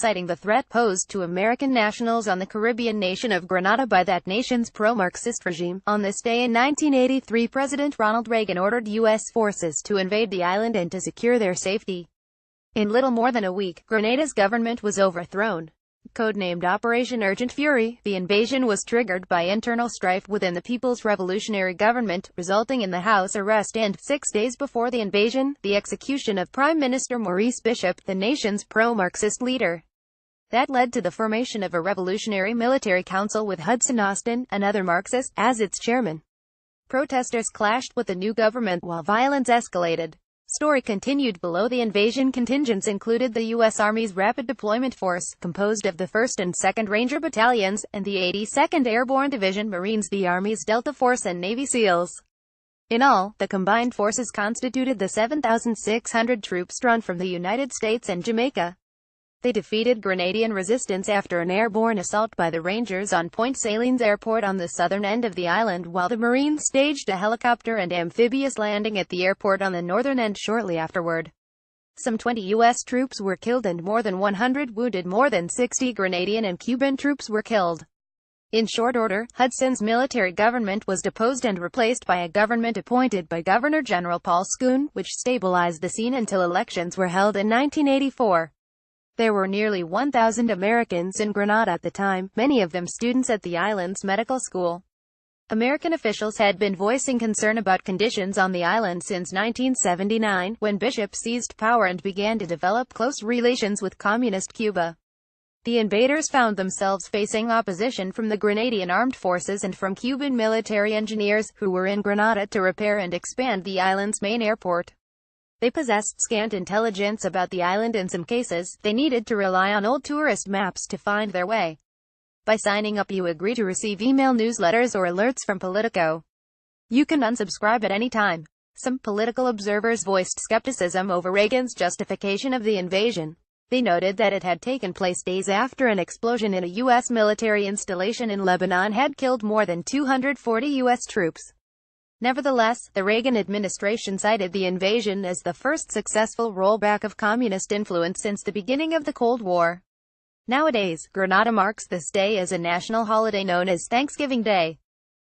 citing the threat posed to American nationals on the Caribbean nation of Grenada by that nation's pro-Marxist regime. On this day in 1983, President Ronald Reagan ordered U.S. forces to invade the island and to secure their safety. In little more than a week, Grenada's government was overthrown. Codenamed Operation Urgent Fury, the invasion was triggered by internal strife within the People's Revolutionary Government, resulting in the House arrest and, 6 days before the invasion, the execution of Prime Minister Maurice Bishop, the nation's pro-Marxist leader. That led to the formation of a revolutionary military council with Hudson Austin, another Marxist, as its chairman. Protesters clashed with the new government while violence escalated. Story continued below. The invasion contingents included the U.S. Army's Rapid Deployment Force, composed of the 1st and 2nd Ranger Battalions, and the 82nd Airborne Division Marines, the Army's Delta Force, and Navy SEALs. In all, the combined forces constituted the 7,600 troops drawn from the United States and Jamaica. They defeated Grenadian resistance after an airborne assault by the Rangers on Point Salines Airport on the southern end of the island, while the Marines staged a helicopter and amphibious landing at the airport on the northern end shortly afterward. Some 20 U.S. troops were killed and more than 100 wounded. More than 60 Grenadian and Cuban troops were killed. In short order, Hudson's military government was deposed and replaced by a government appointed by Governor-General Paul Scoon, which stabilized the scene until elections were held in 1984. There were nearly 1,000 Americans in Grenada at the time, many of them students at the island's medical school. American officials had been voicing concern about conditions on the island since 1979, when Bishop seized power and began to develop close relations with Communist Cuba. The invaders found themselves facing opposition from the Grenadian armed forces and from Cuban military engineers, who were in Grenada to repair and expand the island's main airport. They possessed scant intelligence about the island. In some cases, they needed to rely on old tourist maps to find their way. By signing up, you agree to receive email newsletters or alerts from Politico. You can unsubscribe at any time. Some political observers voiced skepticism over Reagan's justification of the invasion. They noted that it had taken place days after an explosion in a U.S. military installation in Lebanon had killed more than 240 U.S. troops. Nevertheless, the Reagan administration cited the invasion as the first successful rollback of communist influence since the beginning of the Cold War. Nowadays, Grenada marks this day as a national holiday known as Thanksgiving Day.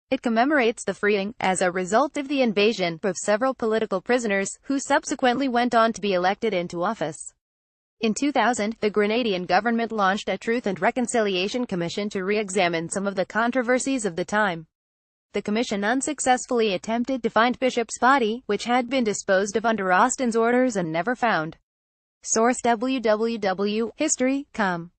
It commemorates the freeing, as a result of the invasion, of several political prisoners, who subsequently went on to be elected into office. In 2000, the Grenadian government launched a Truth and Reconciliation Commission to re-examine some of the controversies of the time. The commission unsuccessfully attempted to find Bishop's body, which had been disposed of under Austin's orders and never found. Source: www.history.com